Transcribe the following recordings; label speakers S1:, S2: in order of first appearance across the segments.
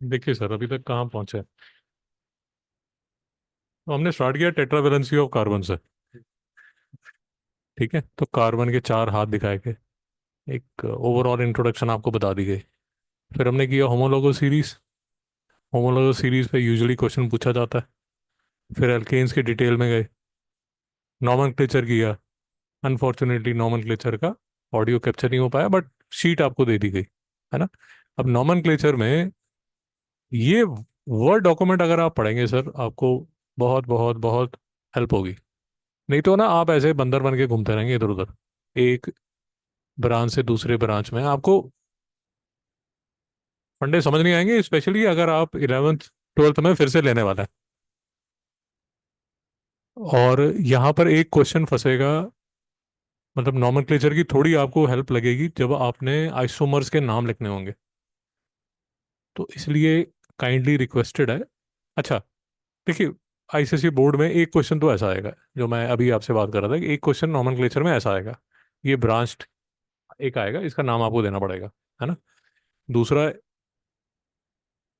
S1: देखिए सर, अभी तक कहाँ पहुंचे। तो हमने स्टार्ट किया टेट्रा वैलेंसी ऑफ कार्बन से। ठीक है, तो कार्बन के चार हाथ दिखाए गए, एक ओवरऑल इंट्रोडक्शन आपको बता दी गई। फिर हमने किया होमोलोगो सीरीज। होमोलोगो सीरीज पे यूजुअली क्वेश्चन पूछा जाता है। फिर एल्केन्स के डिटेल में गए, नॉमेनक्लेचर किया। अनफॉर्चुनेटली नॉमेनक्लेचर का ऑडियो कैप्चर नहीं हो पाया, बट शीट आपको दे दी गई है ना। अब नॉमेनक्लेचर में ये वर्ड डॉक्यूमेंट अगर आप पढ़ेंगे सर, आपको बहुत बहुत बहुत हेल्प होगी। नहीं तो ना आप ऐसे बंदर बन के घूमते रहेंगे इधर उधर, एक ब्रांच से दूसरे ब्रांच में। आपको फंडे समझ नहीं आएंगे, स्पेशली अगर आप 11th 12th में फिर से लेने वाला है। और यहाँ पर एक क्वेश्चन फंसेगा, मतलब नॉमेनक्लेचर की थोड़ी आपको हेल्प लगेगी जब आपने आइसोमर्स के नाम लिखने होंगे। तो इसलिए काइंडली रिक्वेस्टेड है। अच्छा, देखिए, आईसीएसई बोर्ड में एक क्वेश्चन तो ऐसा आएगा, जो मैं अभी आपसे बात कर रहा था कि एक क्वेश्चन नॉमेनक्लेचर में ऐसा आएगा। ये ब्रांच एक आएगा, इसका नाम आपको देना पड़ेगा, है ना। दूसरा,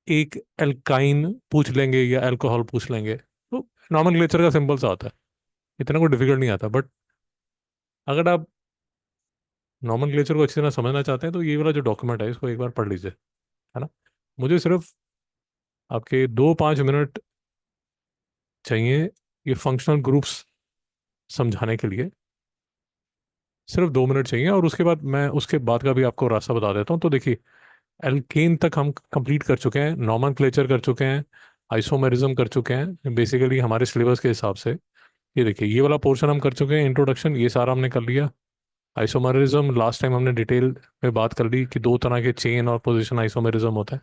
S1: एक एल्काइन पूछ लेंगे या अल्कोहल पूछ लेंगे, तो नॉमेनक्लेचर का सिंपल सा आता है, इतना कोई डिफिकल्ट नहीं आता। बट अगर आप नॉमेनक्लेचर को अच्छी तरह समझना चाहते हैं तो ये वाला जो डॉक्यूमेंट है इसको एक बार पढ़ लीजिए, है ना। मुझे सिर्फ आपके 2-5 मिनट चाहिए ये फंक्शनल ग्रुप्स समझाने के लिए। सिर्फ 2 मिनट चाहिए, और उसके बाद मैं उसके बाद का भी आपको रास्ता बता देता हूँ। तो देखिए, एल्केन तक हम कंप्लीट कर चुके हैं, नॉमेनक्लेचर कर चुके हैं, आइसोमेरिज्म कर चुके हैं बेसिकली हमारे सिलेबस के हिसाब से। ये देखिए, ये वाला पोर्शन हम कर चुके हैं, इंट्रोडक्शन ये सारा हमने कर लिया। आइसोमेरिज्म लास्ट टाइम हमने डिटेल में बात कर ली कि दो तरह के चेन और पोजीशन आइसोमेरिज्म होता है,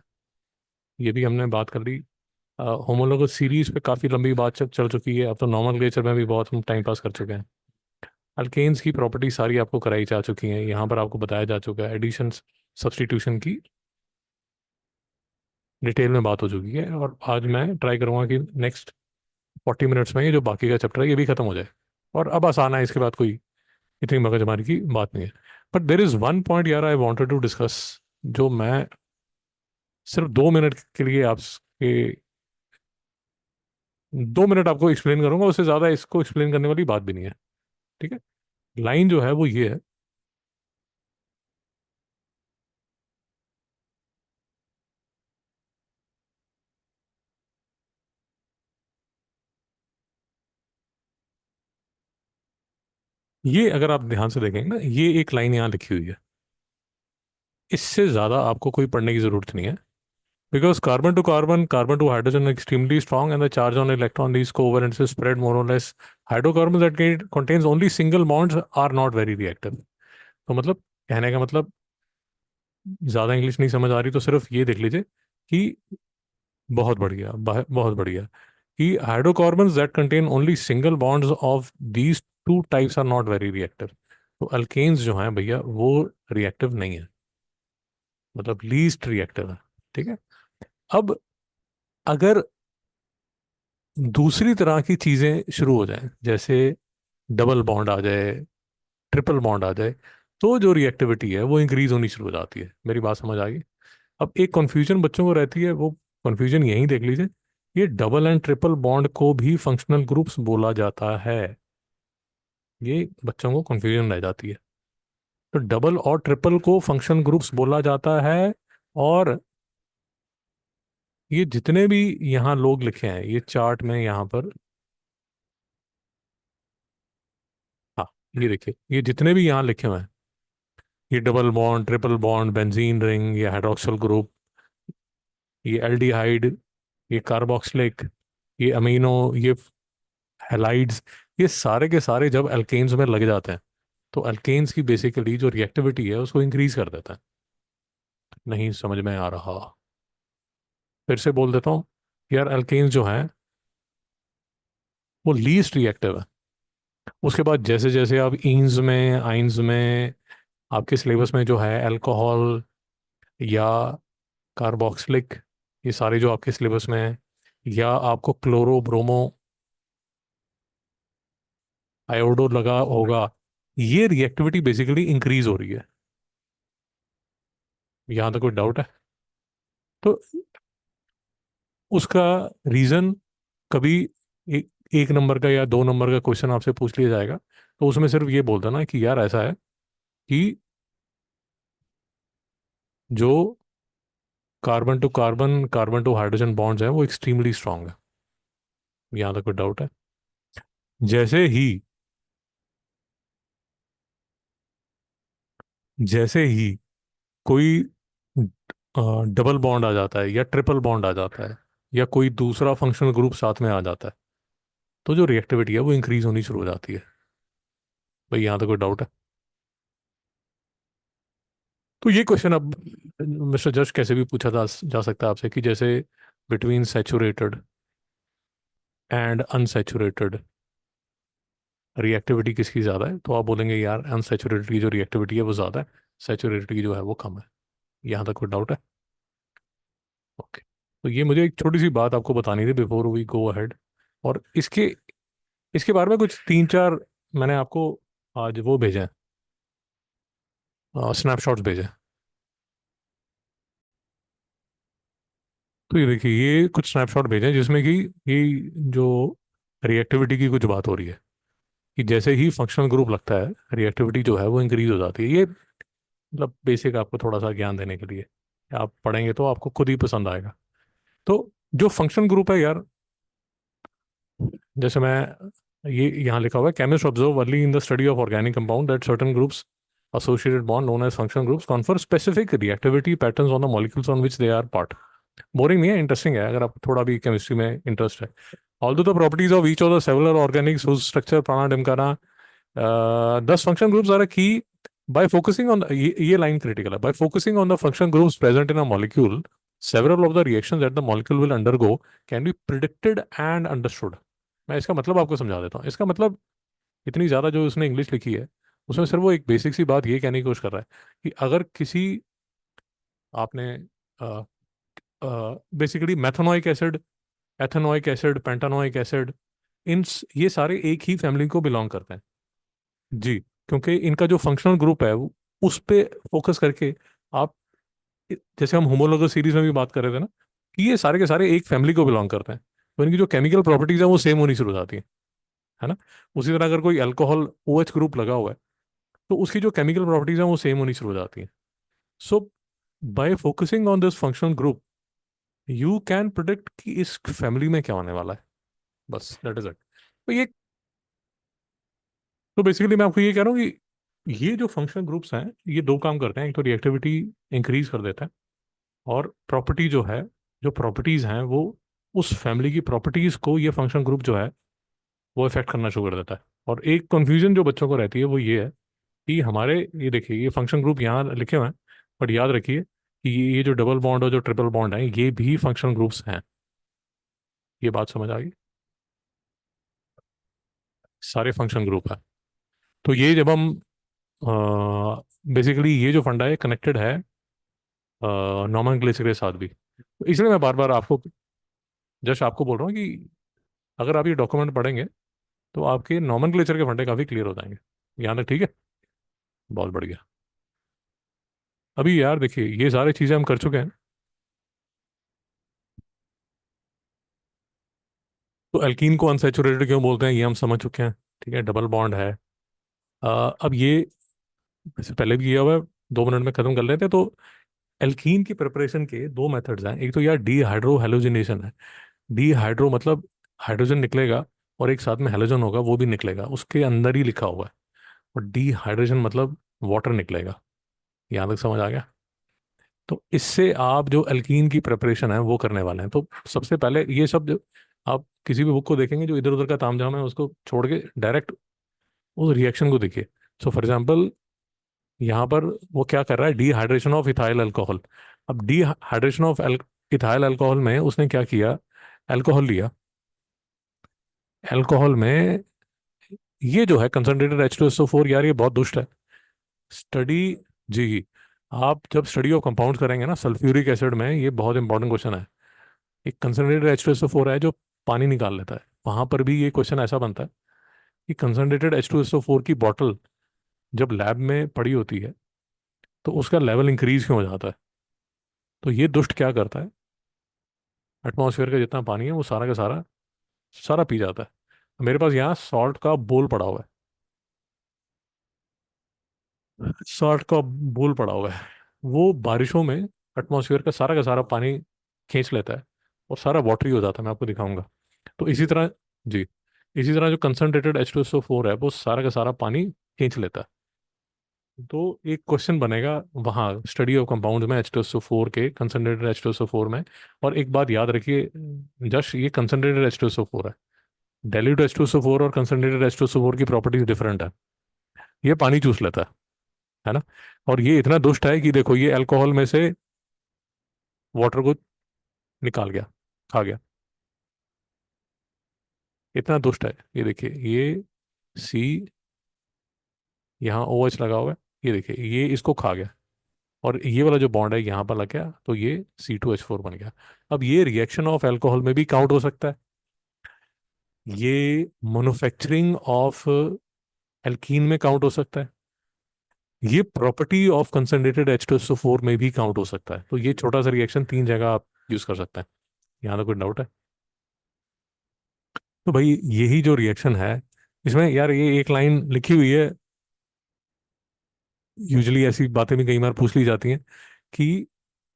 S1: ये भी हमने बात कर ली। होमोलोगस सीरीज पे काफ़ी लंबी बात चल चुकी है, अब तो नॉमेनक्लेचर में भी बहुत हम टाइम पास कर चुके हैं। अल्केन्स की प्रॉपर्टी सारी आपको कराई जा चुकी हैं, यहाँ पर आपको बताया जा चुका है। एडिशन सब्स्टिट्यूशन की डिटेल में बात हो चुकी है, और आज मैं ट्राई करूँगा कि नेक्स्ट 40 मिनट्स में ये जो बाकी का चैप्टर है ये भी खत्म हो जाए। और अब आसान है, इसके बाद कोई इतनी मगजमारी की बात नहीं है। But there is one point यार आई वॉन्टेड टू डिस्कस, जो मैं सिर्फ 2 मिनट के लिए आपके 2 मिनट आपको एक्सप्लेन करूंगा, उससे ज़्यादा इसको एक्सप्लेन करने वाली बात भी नहीं है। ठीक है, लाइन जो है वो ये है। ये अगर आप ध्यान से देखेंगे ना, ये एक लाइन यहाँ लिखी हुई है, इससे ज़्यादा आपको कोई पढ़ने की ज़रूरत नहीं है। Because carbon to hydrogen extremely strong and the charge on electron these covalent से स्प्रेड मोर और less. Hydrocarbon that contains only single bonds are not very reactive. तो मतलब, कहने का मतलब, ज़्यादा इंग्लिश नहीं समझ आ रही तो सिर्फ ये देख लीजिए कि बहुत बढ़िया, बहुत बढ़िया, कि hydrocarbons that contain only single bonds of these two types are not very reactive. तो अल्केन्स जो हैं भैया वो रिएक्टिव नहीं है, मतलब लीस्ट रिएक्टिव है। ठीक है। अब अगर दूसरी तरह की चीजें शुरू हो जाएं, जैसे डबल बॉन्ड आ जाए, ट्रिपल बॉन्ड आ जाए, तो जो रिएक्टिविटी है वो इंक्रीज होनी शुरू हो जाती है। मेरी बात समझ आ गई। अब एक कन्फ्यूजन बच्चों को रहती है, वो कन्फ्यूजन यहीं देख लीजिए। ये डबल एंड ट्रिपल बॉन्ड को भी फंक्शनल ग्रुप्स बोला जाता है, ये बच्चों को कन्फ्यूजन रह जाती है। तो डबल और ट्रिपल को फंक्शनल ग्रुप्स बोला जाता है। और ये जितने भी यहाँ लोग लिखे हैं ये चार्ट में यहाँ पर, हाँ, ये देखिए, ये जितने भी यहाँ लिखे हुए हैं, ये double bond, triple bond, benzene ring, ये हाइड्रोक्सिल ग्रुप, ये एल्डिहाइड, ये कार्बोक्सिलिक, ये अमीनो, ये हैलाइड्स, ये सारे के सारे जब अल्केन्स में लग जाते हैं तो अल्केन्स की बेसिकली जो रिएक्टिविटी है उसको इंक्रीज कर देता है। नहीं समझ में आ रहा, फिर से बोल देता हूँ। यार अल्केन्स जो हैं वो लीस्ट रिएक्टिव है। उसके बाद जैसे जैसे आप ईन्स में, आइंस में, आपके सिलेबस में जो है अल्कोहल या कार्बोक्सिलिक, ये सारे जो आपके सिलेबस में है, या आपको क्लोरो ब्रोमो आयोडो लगा होगा, ये रिएक्टिविटी बेसिकली इंक्रीज हो रही है। यहाँ तक कोई डाउट है? तो उसका रीज़न कभी एक नंबर का या 2 नंबर का क्वेश्चन आपसे पूछ लिया जाएगा, तो उसमें सिर्फ ये बोल देना कि यार ऐसा है कि जो कार्बन टू हाइड्रोजन बॉन्ड्स हैं वो एक्सट्रीमली स्ट्रांग है। यहाँ तक कोई डाउट है? जैसे ही जैसे ही कोई डबल बॉन्ड आ जाता है या ट्रिपल बॉन्ड आ जाता है या कोई दूसरा फंक्शनल ग्रुप साथ में आ जाता है, तो जो रिएक्टिविटी है वो इंक्रीज होनी शुरू हो जाती है। भाई यहाँ तक कोई डाउट है? तो ये क्वेश्चन अब मिस्टर जज कैसे भी पूछा जा सकता है आपसे कि जैसे between saturated and unsaturated reactivity किसकी ज़्यादा है, तो आप बोलेंगे यार अनसैचुरेटेड की जो रिएक्टिविटी है वो ज़्यादा है, सैचुरेटेड की जो है वो कम है। यहाँ तक कोई डाउट है? ओके। तो ये मुझे एक छोटी सी बात आपको बतानी थी बिफोर वी गो अहेड। और इसके इसके बारे में कुछ 3-4 मैंने आपको आज वो भेजे हैं, स्नैपशॉट्स भेजे हैं। तो ये देखिए, ये कुछ स्नैपशॉट भेजे हैं जिसमें कि ये जो रिएक्टिविटी की कुछ बात हो रही है कि जैसे ही फंक्शनल ग्रुप लगता है रिएक्टिविटी जो है वो इंक्रीज हो जाती है। ये मतलब बेसिक आपको थोड़ा सा ज्ञान देने के लिए, आप पढ़ेंगे तो आपको खुद ही पसंद आएगा। तो जो फंक्शनल ग्रुप है यार, जैसे मैं ये यहाँ लिखा हुआ है, chemist observe early in the study of organic compound that certain groups associated bond known as functional groups confer specific reactivity patterns on the molecules on which they are part। Boring नहीं है, interesting है अगर आप थोड़ा भी chemistry में interest है। Although the properties of each of the cellular Organics whose structure prana ढिमकाना, thus function groups are a key by focusing on ये लाइन क्रिटिकल है, by focusing on the function groups present in a molecule several of the reactions that the molecule will undergo can be predicted and understood। मैं इसका मतलब आपको समझा देता हूँ। इसका मतलब इतनी ज़्यादा जो उसने इंग्लिश लिखी है उसमें सिर्फ वो एक बेसिक सी बात ये कहने की कोशिश कर रहा है कि अगर किसी आपने basically methanoic acid, ethanoic acid, pentanoic acid, ये सारे एक ही फैमिली को बिलोंग करते हैं। जी। क्योंकि इनका जो फंक्शनल ग्रुप है उस पे फोकस करके आप, जैसे हम होमोलोगस सीरीज में भी बात कर रहे थे ना कि ये सारे के सारे एक फैमिली को बिलोंग करते हैं, तो इनकी जो केमिकल प्रॉपर्टीज है वो सेम होनी शुरू हो जाती हैं, है ना। उसी तरह अगर कोई अल्कोहल OH ग्रुप लगा हुआ है तो उसकी जो केमिकल प्रॉपर्टीज हैं वो सेम होनी शुरू हो जाती हैं। So by focusing on this functional group you can predict कि इस फैमिली में क्या होने वाला है। बस दैट इज इट। तो ये, तो बेसिकली मैं आपको ये कह रहा हूँ कि ये जो फंक्शनल ग्रुप्स हैं ये दो काम करते हैं। एक तो रिएक्टिविटी इंक्रीज कर देता है, और प्रॉपर्टी जो है, जो प्रॉपर्टीज हैं वो उस फैमिली की प्रॉपर्टीज को ये फंक्शनल ग्रुप जो है वो इफेक्ट करना शुरू कर देता है। और एक कंफ्यूजन जो बच्चों को रहती है वो ये है कि हमारे, ये देखिए ये फंक्शन ग्रुप यहाँ लिखे हुए हैं, बट याद रखिए कि ये जो डबल बॉन्ड और जो ट्रिपल बॉन्ड है ये भी फंक्शन ग्रुप्स हैं। ये बात समझ आ गई? सारे फंक्शन ग्रुप है। तो ये जब हम बेसिकली ये जो फंडा है कनेक्टेड है नॉमेनक्लेचर के साथ भी, तो इसलिए मैं बार बार आपको, जस्ट आपको बोल रहा हूँ कि अगर आप ये डॉक्यूमेंट पढ़ेंगे तो आपके नॉमेनक्लेचर के फंडे काफ़ी क्लियर हो जाएंगे। यहाँ तक ठीक है? बहुत बढ़िया। अभी यार देखिए ये सारी चीज़ें हम कर चुके हैं। तो एल्कीन को अनसैचुरेटेड क्यों बोलते हैं ये हम समझ चुके हैं। ठीक है, डबल बॉन्ड है। अब ये वैसे पहले भी किया हुआ है, 2 मिनट में खत्म कर लेते हैं। तो एल्कीन की प्रिपरेशन के दो मेथड्स हैं। एक तो यार डी हाइड्रो हेलोजिनेशन है। डी हाइड्रो मतलब हाइड्रोजन निकलेगा और एक साथ में हेलोजन होगा वो भी निकलेगा, उसके अंदर ही लिखा हुआ है। और डी हाइड्रोजन मतलब वाटर निकलेगा। यहाँ तक समझ आ गया? तो इससे आप जो एल्कीन की प्रिपरेशन है वो करने वाले हैं। तो सबसे पहले ये सब जो आप किसी भी बुक को देखेंगे जो इधर उधर का तामझाम है उसको छोड़ के डायरेक्ट उस रिएक्शन को देखिए। सो फॉर एग्जाम्पल यहाँ पर वो क्या कर रहा है, डिहाइड्रेशन ऑफ इथाइल अल्कोहल। अब डिहाइड्रेशन ऑफ इथाइल अल्कोहल में उसने क्या किया, अल्कोहल लिया। अल्कोहल में ये जो है कंसनट्रेटेड H2SO4, यार ये बहुत दुष्ट है। स्टडी, जी, आप जब स्टडी ऑफ कंपाउंड्स करेंगे ना सल्फ्यूरिक एसिड में, ये बहुत इंपॉर्टेंट क्वेश्चन है। एक कंसनट्रेटेड H2SO4 है जो पानी निकाल लेता है, वहां पर भी ये क्वेश्चन ऐसा बनता है कि कंसनट्रेटेड H2SO4 की बॉटल जब लैब में पड़ी होती है तो उसका लेवल इंक्रीज क्यों हो जाता है। तो ये दुष्ट क्या करता है, एटमॉस्फेयर का जितना पानी है वो सारा का सारा सारा पी जाता है। मेरे पास यहाँ सॉल्ट का बोल पड़ा हुआ है, सॉल्ट का बोल पड़ा हुआ है। वो बारिशों में एटमॉस्फेयर का सारा पानी खींच लेता है और सारा वाटरी हो जाता है। मैं आपको दिखाऊंगा। तो इसी तरह, जी, इसी तरह जो कंसनट्रेटेड H2SO4 है वो सारा का सारा पानी खींच लेता है। तो एक क्वेश्चन बनेगा वहाँ स्टडी ऑफ कंपाउंड में H2SO4 के, कंसनट्रेटेड H2SO4 में। और एक बात याद रखिए, जस्ट ये कंसनट्रेटेड H2SO4 है। डाइल्यूट H2SO4 और कंसनट्रेटेड H2SO4 की प्रॉपर्टीज डिफरेंट है। ये पानी चूस लेता है ना। और ये इतना दुष्ट है कि देखो ये अल्कोहल में से वाटर को निकाल गया, खा गया। इतना दुष्ट है। ये देखिए, ये सी, यहाँ OH लगा हुआ है। ये देखिए, ये इसको खा गया। और ये वाला जो बॉन्ड है यहाँ पर लग गया, तो ये C2H4 बन गया। अब ये रिएक्शन ऑफ अल्कोहल में भी काउंट हो सकता है। ये मैन्युफैक्चरिंग ऑफ एल्कीन में काउंट हो सकता है। ये प्रॉपर्टी ऑफ कंसनट्रेटेड H2SO4 में भी काउंट हो सकता है। तो ये छोटा सा रिएक्शन 3 जगह आप यूज कर सकते हैं। यहाँ तो कोई डाउट है? तो भाई यही जो रिएक्शन है, इसमें यार ये एक लाइन लिखी हुई है। यूजली ऐसी बातें भी कई बार पूछ ली जाती हैं कि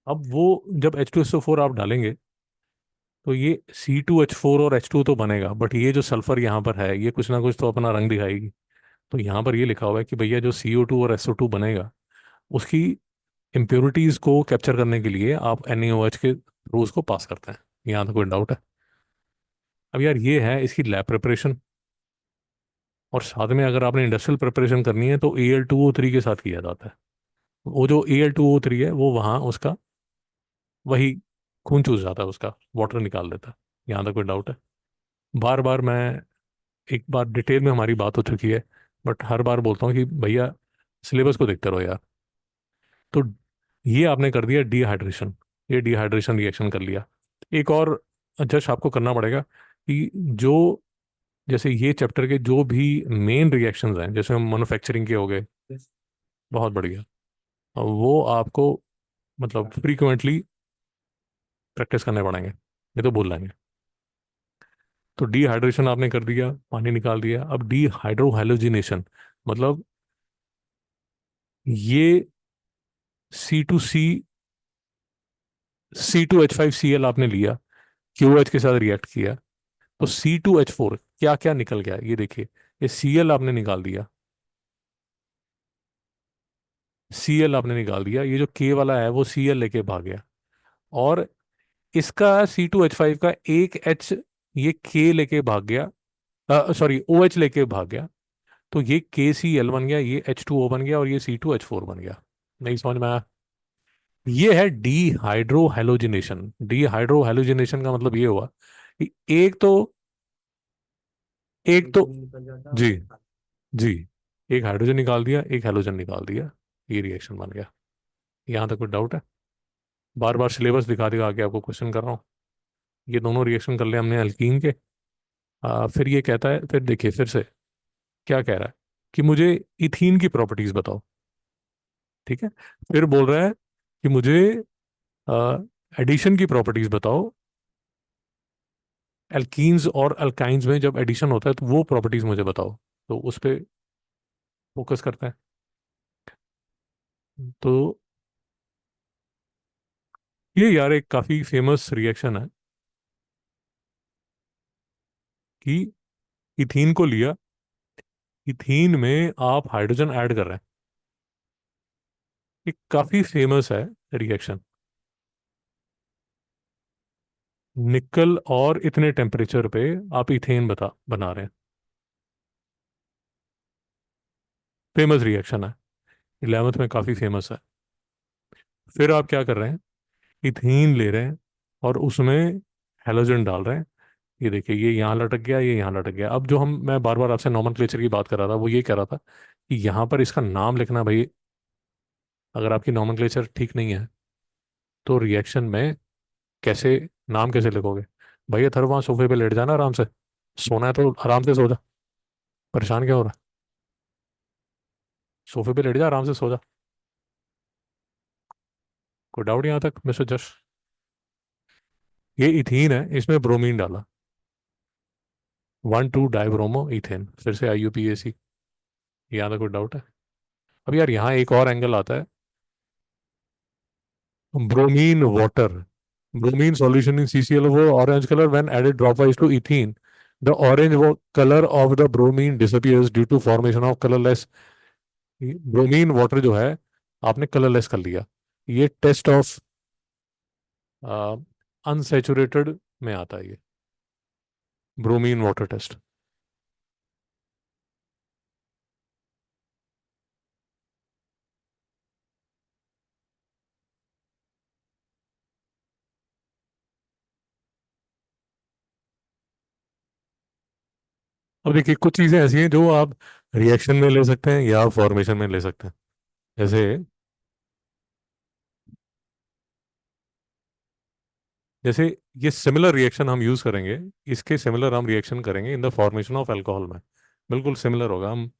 S1: अब वो जब H2SO4 आप डालेंगे तो ये C2H4 और H2 तो बनेगा, बट ये जो सल्फर यहाँ पर है ये कुछ ना कुछ तो अपना रंग दिखाएगी। तो यहाँ पर ये लिखा हुआ है कि भैया जो CO2 और SO2 बनेगा, उसकी इम्प्योरिटीज को कैप्चर करने के लिए आप NaOH के रूल्स को पास करते हैं। यहाँ तो कोई डाउट है? अब यार ये है इसकी लैब प्रिपरेशन। और साथ में अगर आपने इंडस्ट्रियल प्रिपरेशन करनी है तो Al2O3 के साथ किया जाता है। वो जो Al2O3 है वो वहाँ उसका वही खून चूस जाता है, उसका वाटर निकाल देता है। यहाँ तक कोई डाउट है? बार बार मैं, एक बार डिटेल में हमारी बात हो चुकी है, बट हर बार बोलता हूँ कि भैया सिलेबस को देखते रहो यार। तो ये आपने कर दिया डिहाइड्रेशन, ये डिहाइड्रेशन रिएक्शन कर लिया। एक और जस्ट आपको करना पड़ेगा कि जो, जैसे ये चैप्टर के जो भी मेन रिएक्शंस हैं, जैसे मैन्युफैक्चरिंग के हो गए, बहुत बढ़िया, और वो आपको मतलब फ्रीक्वेंटली प्रैक्टिस करने पड़ेंगे, ये तो बोल लेंगे। तो डिहाइड्रेशन आपने कर दिया, पानी निकाल दिया। अब डिहाइड्रोहाइलोजिनेशन, मतलब ये C2C, C2H5Cl आपने लिया, QOH के साथ रिएक्ट किया, तो C2H4 क्या क्या निकल गया ये देखिए। ये Cl आपने निकाल दिया, Cl आपने निकाल दिया, ये जो K वाला है वो Cl लेके भाग गया। और इसका C2H5 का एक H, ये K लेके भाग गया, सॉरी OH लेके भाग गया। तो ये KCl बन गया, ये H2O बन गया, और ये C2H4 बन गया। नहीं समझ में आया? ये है डीहाइड्रोहेलोजिनेशन। डीहाइड्रोहेलोजिनेशन का मतलब ये हुआ कि एक तो जी, जी, एक हाइड्रोजन निकाल दिया, एक हेलोजन निकाल दिया, ये रिएक्शन बन गया। यहाँ तक कोई डाउट है? बार बार सिलेबस दिखा दिखा के आपको क्वेश्चन कर रहा हूँ। ये दोनों रिएक्शन कर लिया हमने अल्कीन के। फिर ये कहता है, फिर देखिए फिर से क्या कह रहा है कि मुझे इथीन की प्रॉपर्टीज बताओ। ठीक है, फिर बोल रहा है कि मुझे एडिशन की प्रॉपर्टीज बताओ। एल्कीन्स और अल्काइंस में जब एडिशन होता है तो वो प्रॉपर्टीज मुझे बताओ। तो उस पर फोकस करते हैं। तो ये यार एक काफ़ी फेमस रिएक्शन है कि इथीन को लिया, इथीन में आप हाइड्रोजन ऐड कर रहे हैं। एक काफ़ी फेमस है रिएक्शन। निकल और इतने टेम्परेचर पे आप इथेन बना रहे हैं। फेमस रिएक्शन है, 11th में काफ़ी फेमस है। फिर आप क्या कर रहे हैं, इथीन ले रहे हैं और उसमें हेलोजन डाल रहे हैं। ये देखिए, ये यहाँ लटक गया, ये यहाँ लटक गया। अब जो हम, मैं बार बार आपसे नॉमेनक्लेचर की बात कर रहा था, वो ये कह रहा था कि यहाँ पर इसका नाम लिखना भाई, अगर आपकी नॉमेनक्लेचर ठीक नहीं है तो रिएक्शन में कैसे, नाम कैसे लिखोगे? भैया थर वहाँ सोफे पे लेट जाना आराम से, सोना है तो आराम से सो जा, परेशान क्या हो रहा है? सोफे पे लेट जा, आराम से सो जा। कोई डाउट यहाँ तक मिस्टर जश? ये इथीन है, इसमें ब्रोमीन डाला। 1,2-डाइब्रोमो इथेन, फिर से IUPAC। यहाँ तक कोई डाउट है? अब यार यहाँ एक और एंगल आता है। Bromine water, bromine solution in CCl4 orange color when added dropwise to ethene. The color of the bromine disappears due to formation of colorless bromine water जो है, आपने कलरलेस कर लिया। ये टेस्ट ऑफ अनसेचुरेटेड में आता है, ये ब्रोमीन वाटर टेस्ट। अब देखिए, कुछ चीज़ें ऐसी हैं जो आप रिएक्शन में ले सकते हैं या फॉर्मेशन में ले सकते हैं। जैसे जैसे ये सिमिलर रिएक्शन हम यूज़ करेंगे, इसके सिमिलर हम रिएक्शन करेंगे in the formation of alcohol में। बिल्कुल सिमिलर होगा। हम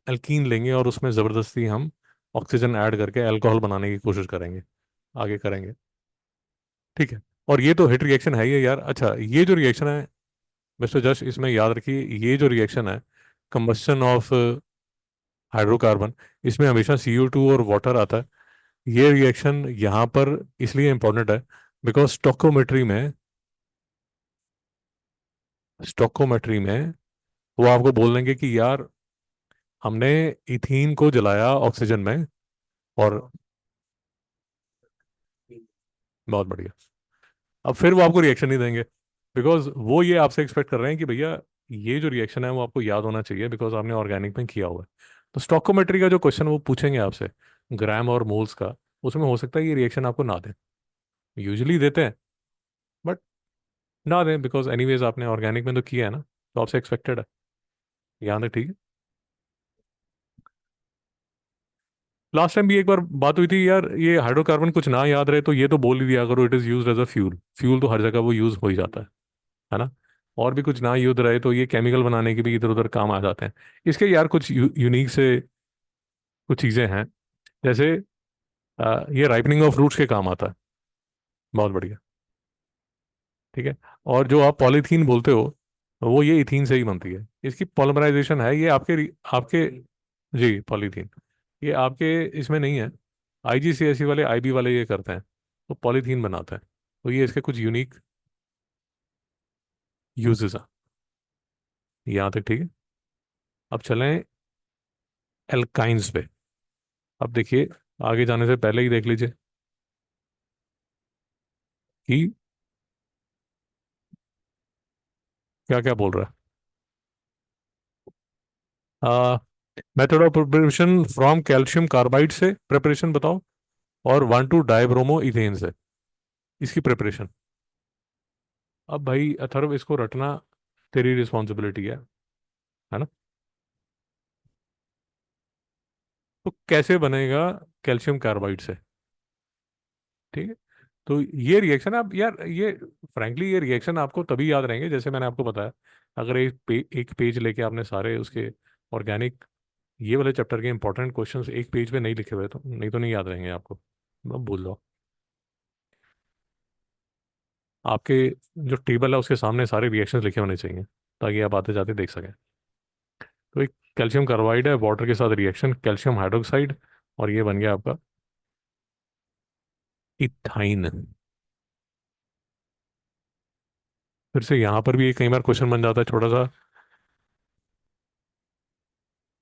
S1: एल्कीन लेंगे और उसमें ज़बरदस्ती हम ऑक्सीजन ऐड करके अल्कोहल बनाने की कोशिश करेंगे, आगे करेंगे। ठीक है। और ये तो हिट रिएक्शन है ही है यार। अच्छा, ये जो रिएक्शन है मिस्टर जश, इसमें याद रखिए, ये जो रिएक्शन है कंबस्शन ऑफ हाइड्रोकार्बन, इसमें हमेशा CO2 और वाटर आता है। ये रिएक्शन यहाँ पर इसलिए इंपॉर्टेंट है बिकॉज स्टोकोमेट्री में वो आपको बोल देंगे कि यार हमने इथीन को जलाया ऑक्सीजन में। और बहुत बढ़िया। अब फिर वो आपको रिएक्शन नहीं देंगे बिकॉज वो ये आपसे एक्सपेक्ट कर रहे हैं कि भैया ये जो रिएक्शन है वो आपको याद होना चाहिए बिकॉज आपने ऑर्गेनिक में किया हुआ है। तो स्टोकोमेट्री का जो क्वेश्चन वो पूछेंगे आपसे, ग्राम और मोल्स का, उसमें हो सकता है ये रिएक्शन आपको ना दें। यूजुअली देते हैं, बट ना दें बिकॉज एनीवेज आपने ऑर्गेनिक में तो किया है ना, तो आपसे एक्सपेक्टेड है। यहाँ तक ठीक है। लास्ट टाइम भी एक बार बात हुई थी यार, ये हाइड्रोकार्बन कुछ ना याद रहे तो ये तो बोल ही दिया करो, it is use as a fuel. Fuel तो हर जगह वो यूज हो ही जाता है ना। और भी कुछ ना यूज रहे तो ये केमिकल बनाने के भी इधर उधर काम आ जाते हैं। इसके यार कुछ यूनिक से कुछ चीज़ें हैं। जैसे ये राइपनिंग ऑफ फ्रूट्स के काम आता है। बहुत बढ़िया। ठीक है। और जो आप पॉलीथीन बोलते हो, वो ये इथीन से ही बनती है। इसकी पॉलीमराइजेशन है, ये आपके जी पॉलीथीन, ये आपके इसमें नहीं है। IGCSE वाले, IB वाले ये करते हैं, तो पॉलीथीन बनाता है। तो ये इसके कुछ यूनिक यूजेस हैं। यहाँ तक ठीक है। अब चलें एल्काइंस पे। अब देखिए, आगे जाने से पहले ही देख लीजिए कि क्या क्या बोल रहा है। Method of preparation from calcium carbide से प्रिपरेशन बताओ, और 1,2-डाइब्रोमो इथेन से इसकी प्रिपरेशन। अब भाई अथर्व, इसको रटना तेरी रिस्पॉन्सिबिलिटी है ना। तो कैसे बनेगा कैल्शियम कार्बाइड से? ठीक है। तो ये रिएक्शन आप यार, ये फ्रैंकली ये रिएक्शन आपको तभी याद रहेंगे जैसे मैंने आपको बताया। अगर एक पेज लेके आपने सारे उसके ऑर्गेनिक ये वाले चैप्टर के इंपॉर्टेंट क्वेश्चंस एक पेज पे नहीं लिखे हुए, तो नहीं याद रहेंगे आपको। अब भूल जाओ। आपके जो टेबल है उसके सामने सारे रिएक्शंस लिखे होने चाहिए ताकि आप आते जाते देख सकें। तो एक कैल्शियम कार्बाइड है, वाटर के साथ रिएक्शन, कैल्शियम हाइड्रोक्साइड, और ये बन गया आपका इथाइन। फिर से यहाँ पर भी एक कई बार क्वेश्चन बन जाता है छोटा सा।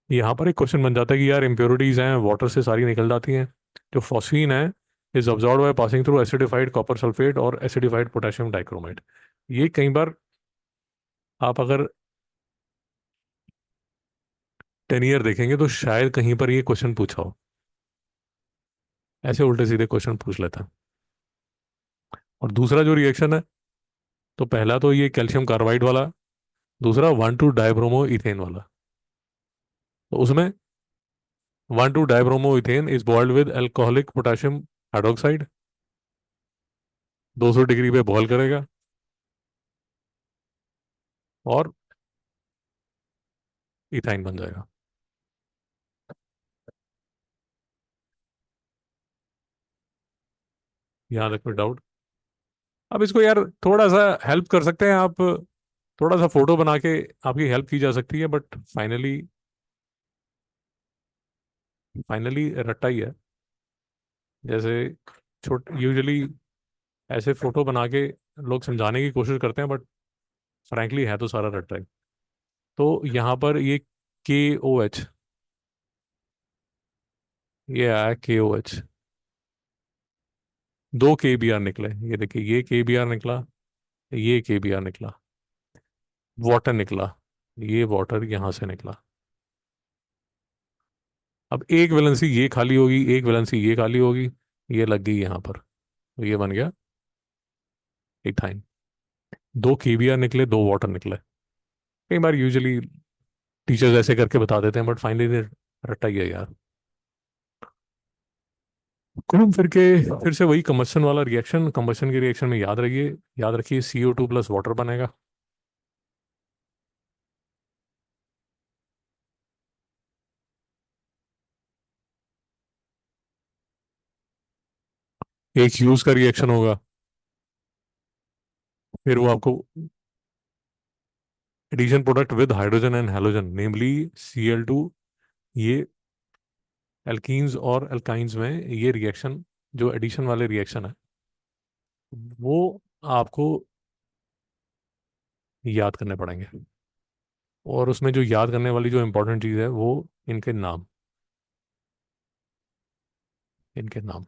S1: यहाँ पर एक क्वेश्चन बन जाता है कि यार इम्प्योरिटीज हैं वाटर से सारी निकल जाती हैं। जो फॉस्फीन है is observe by passing through acidified copper sulphate और एसिडिफाइड पोटेशियम डाइक्रोमेट। ये कई बार आप अगर 10 ईयर देखेंगे तो शायद कहीं पर ये क्वेश्चन पूछा हो। ऐसे उल्टे सीधे क्वेश्चन पूछ लेता है। और दूसरा जो रिएक्शन है, तो पहला तो ये कैल्शियम कार्बाइड वाला, दूसरा 1,2-डाइब्रोमो इथेन वाला। तो उसमें one two dibromoethane is boiled with alcoholic potassium hydroxide, 200 degree पे बॉयल करेगा और इथाइन बन जाएगा। यहाँ तक कोई डाउट? अब इसको यार थोड़ा सा हेल्प कर सकते हैं आप, थोड़ा सा फोटो बना के आपकी हेल्प की जा सकती है, बट फाइनली, फाइनली रट्टा ही है। जैसे छोट यूजुअली ऐसे फोटो बना के लोग समझाने की कोशिश करते हैं, बट फ्रैंकली है तो सारा रट्टा ही। तो यहाँ पर ये KOH, ये आया KOH। 2 KBR निकले, ये देखिए, ये KBR निकला, ये KBR निकला, वाटर निकला, ये वाटर यहाँ से निकला। अब एक वैलेंसी ये खाली होगी, एक वैलेंसी ये खाली होगी, ये लग गई यहाँ पर, तो ये बन गया इथाइन। 2 KBR निकले, 2 वाटर निकले। कई बार यूजुअली टीचर्स ऐसे करके बता देते हैं, बट फाइनली रट्टा ही है यार। घूम फिर के फिर से वही कंबशन वाला रिएक्शन, कंबशन के रिएक्शन में याद रखिए CO2 प्लस वाटर बनेगा। एक ह्यूज का रिएक्शन होगा, फिर वो आपको addition product with hydrogen and halogen namely Cl2। ये एल्कीन्स और अल्काइंस में ये रिएक्शन, जो एडिशन वाले रिएक्शन है, वो आपको याद करने पड़ेंगे। और उसमें जो याद करने वाली जो इंपॉर्टेंट चीज़ है वो इनके नाम, इनके नाम।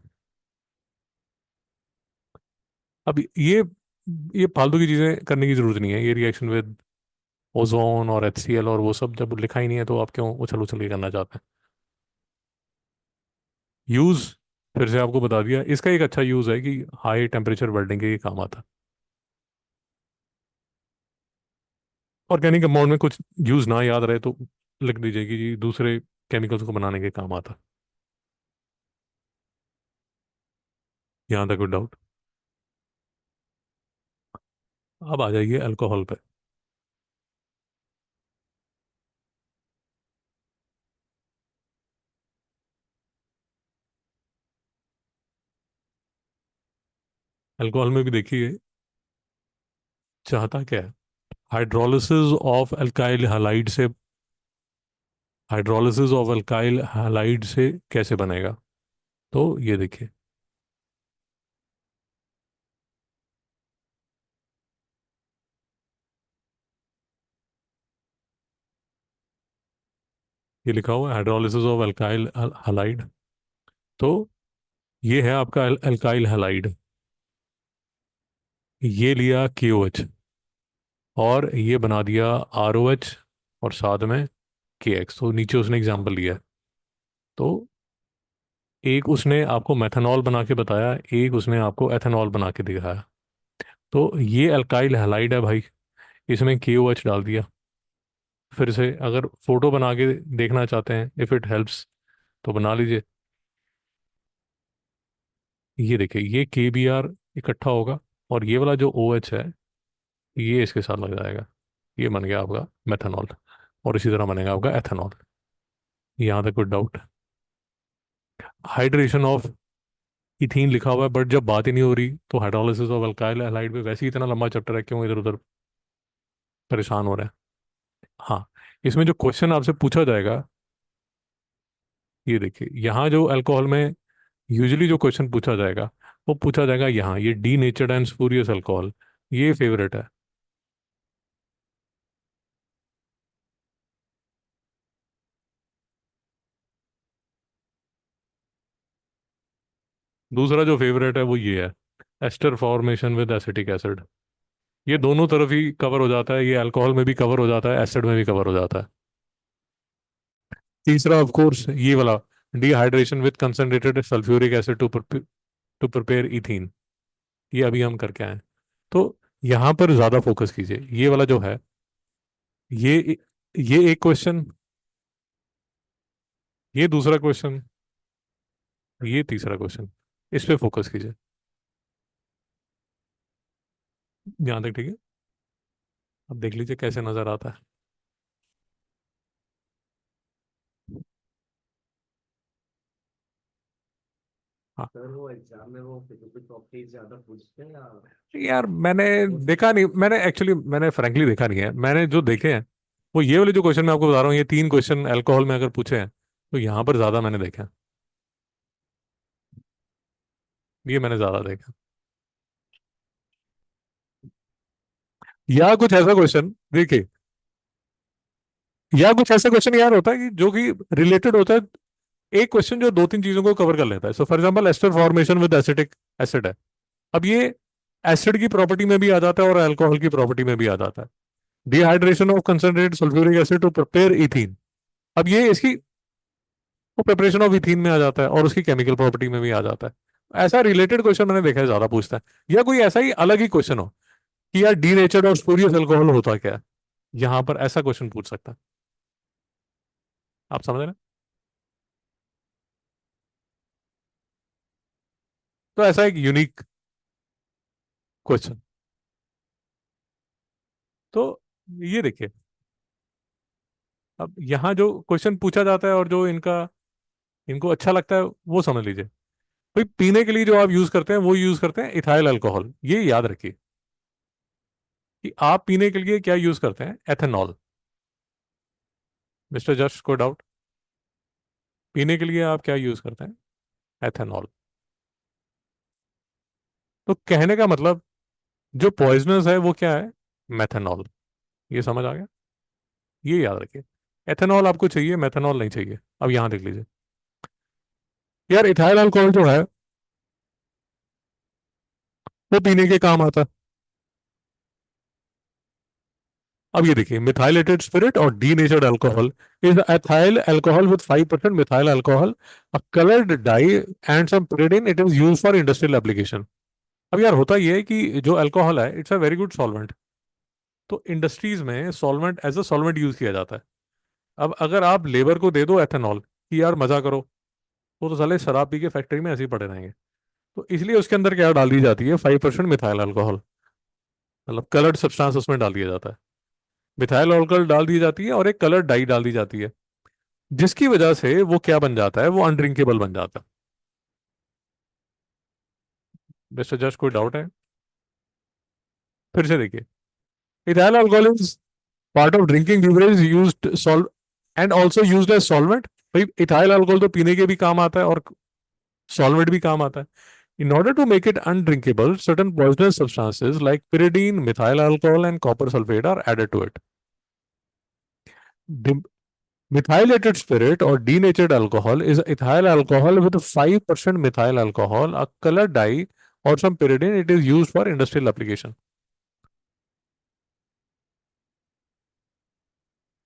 S1: अब ये फालतू की चीज़ें करने की जरूरत नहीं है। ये रिएक्शन विद ओजोन और HCl और वो सब जब लिखा ही नहीं है, तो आप क्यों उछल उछल के करना चाहते हैं। यूज़ फिर से आपको बता दिया, इसका एक अच्छा यूज़ है कि हाई टेम्परेचर वेल्डिंग के ये काम आता है। ऑर्गेनिक अमाउंट में कुछ यूज़ ना याद रहे तो लिख दीजिए कि जी दूसरे केमिकल्स को बनाने के काम आता है। यहाँ तक कोई डाउट? अब आ जाइए अल्कोहल पे। अल्कोहल में भी देखिए चाहता क्या है। हाइड्रोलिसिस ऑफ अल्काइल हैलाइड से, हाइड्रोलिसिस ऑफ अल्काइल हैलाइड से कैसे बनेगा? तो ये देखिए, ये लिखा हुआ है हाइड्रोलिसिस ऑफ अल्काइल हैलाइड। तो ये है आपका अल्काइल हैलाइड, ये लिया KOH, और ये बना दिया ROH, और साथ में KX। तो नीचे उसने एग्जाम्पल लिया है। तो एक उसने आपको मेथनॉल बना के बताया, एक उसने आपको एथेनॉल बना के दिखाया। तो ये अल्काइल हैलाइड है भाई, इसमें KOH डाल दिया। फिर से अगर फोटो बना के देखना चाहते हैं, इफ़ इट हेल्प्स, तो बना लीजिए। ये देखिए, ये KBR इकट्ठा होगा, और ये वाला जो OH है, ये इसके साथ लग जाएगा। ये बन गया आपका मेथनॉल, और इसी तरह बनेगा आपका एथेनॉल। यहाँ तक कोई डाउट? हाइड्रेशन ऑफ इथीन लिखा हुआ है, बट जब बात ही नहीं हो रही, तो हाइड्रोलिसिस ऑफ अल्काइल हैलाइड पे वैसे ही इतना लंबा चैप्टर है, क्यों इधर उधर परेशान हो रहे हैं। हाँ, इसमें जो क्वेश्चन आपसे पूछा जाएगा, ये देखिए, यहाँ जो अल्कोहल में यूजुअली जो क्वेश्चन पूछा जाएगा, वो पूछा जाएगा यहाँ, ये denatured and spurious alcohol, ये फेवरेट है। दूसरा जो फेवरेट है वो ये है, ester formation with acetic acid. ये दोनों तरफ ही कवर हो जाता है, ये अल्कोहल में भी कवर हो जाता है, एसिड में भी कवर हो जाता है। तीसरा ऑफ कोर्स ये वाला, dehydration with concentrated sulphuric acid to prepare ethene, ये अभी हम करके आए हैं। तो यहाँ पर ज्यादा फोकस कीजिए, ये वाला जो है, ये ये एक क्वेश्चन, ये दूसरा क्वेश्चन, ये तीसरा क्वेश्चन, इस पे फोकस कीजिए। यहाँ तक ठीक है? अब देख लीजिए कैसे नजर आता है। हाँ
S2: सर वो एग्जाम में वो फिजिकल प्रॉपर्टीज ज्यादा पूछते हैं या
S1: यार, मैंने
S2: वो
S1: देखा
S2: सिर्फ।
S1: नहीं, मैंने फ्रैंकली देखा नहीं है। मैंने जो देखे हैं वो ये वाले जो क्वेश्चन मैं आपको बता रहा हूँ, ये 3 क्वेश्चन अल्कोहल में अगर पूछे हैं तो यहाँ पर ज्यादा मैंने देखा है। ये मैंने ज्यादा देखा। या कुछ ऐसा क्वेश्चन देखिए, या कुछ ऐसा क्वेश्चन यार होता है कि जो कि रिलेटेड होता है। एक क्वेश्चन जो 2-3 चीजों को कवर कर लेता है। So for example ester formation with acetic acid है। अब ये एसिड की प्रॉपर्टी में भी आ जाता है और अल्कोहल की प्रॉपर्टी में भी आ जाता है। Dehydration of concentrated sulphuric acid to prepare ethene. अब ये इसकी वो प्रिपरेशन ऑफ इथीन में आ जाता है और उसकी केमिकल प्रॉपर्टी में भी आ जाता है। ऐसा रिलेटेड क्वेश्चन मैंने देखा है ज्यादा पूछता है। या कोई ऐसा ही अलग ही क्वेश्चन हो कि यार डीनेचर्ड और स्पूरियस अल्कोहल होता क्या है, यहां पर ऐसा क्वेश्चन पूछ सकता है। आप समझ रहे हैं? तो ऐसा एक यूनिक क्वेश्चन। तो ये देखिए, अब यहाँ जो क्वेश्चन पूछा जाता है और जो इनका इनको अच्छा लगता है वो समझ लीजिए। भाई पीने के लिए जो आप यूज करते हैं वो यूज करते हैं इथाइल अल्कोहल। ये याद रखिए कि आप पीने के लिए क्या यूज करते हैं, एथेनॉल। मिस्टर जस्ट को डाउट? पीने के लिए आप क्या यूज करते हैं, एथेनॉल। तो कहने का मतलब जो पॉइजनस है वो क्या है, मेथेनॉल। ये समझ आ गया? ये याद रखिए, एथेनॉल आपको चाहिए, मेथेनॉल नहीं चाहिए। अब यहां देख लीजिए यार, इथाइल अल्कोहल जो है वो पीने के काम आता है। अब ये देखिए, मिथाइलेटेड स्पिरिट और denatured alcohol is ethyl alcohol with 5% methyl alcohol, a coloured dye and some pyridine, it is use for industrial application. अब यार होता ये है कि जो अल्कोहल है it's a very good solvent. तो इंडस्ट्रीज में solvent as a solvent use किया जाता है। अब अगर आप लेबर को दे दो एथेनॉल कि यार मजा करो, वो तो साले शराब पी के फैक्ट्री में ऐसे ही पड़े रहेंगे। तो इसलिए उसके अंदर क्या डाल दी जाती है, 5% मिथाइल अल्कोहल, मतलब कलर्ड सब्सटेंस उसमें डाल दिया जाता है। मिथाइल अल्कोहल डाल दी जाती है और एक कलर डाई डाल दी जाती है, जिसकी वजह से वो क्या बन जाता है, वो अनड्रिंकेबल बन जाता है। मिस्टर जस्ट कोई डाउट है? फिर से देखिए, ethyl alcohol is part of drinking beverage used solve and also used as solvent. भाई इथाइल अल्कोहल तो पीने के भी काम आता है और सॉल्वेंट भी काम आता है। In order to make it undrinkable, certain poisonous substances like pyridine, methyl alcohol, and copper sulfate are added to it. The methylated spirit or denatured alcohol is ethyl alcohol with 5% methyl alcohol, a color dye, or some pyridine. It is used for industrial application.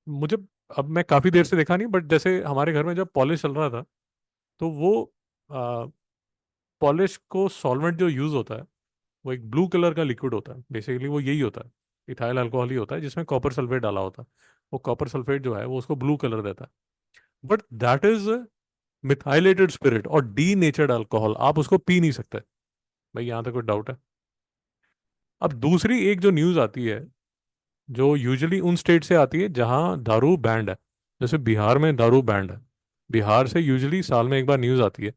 S1: मुझे अब मैं काफी देर से देखा नहीं, but जैसे हमारे घर में जब पॉलिश चल रहा था तो वो पॉलिश को सॉल्वेंट जो यूज होता है वो एक ब्लू कलर का लिक्विड होता है। बेसिकली वो यही होता है, इथाइल अल्कोहल ही होता है जिसमें कॉपर सल्फेट डाला होता है। वो कॉपर सल्फेट जो है वो उसको ब्लू कलर देता है। But that is methylated spirit और डी नेचर्ड अल्कोहल, आप उसको पी नहीं सकते। भाई यहाँ तक कोई डाउट है? अब दूसरी एक जो न्यूज़ आती है, जो यूजुअली उन स्टेट से आती है जहाँ दारू बैंड है, जैसे बिहार में दारू बैंड है। बिहार से यूजुअली साल में एक बार न्यूज़ आती है।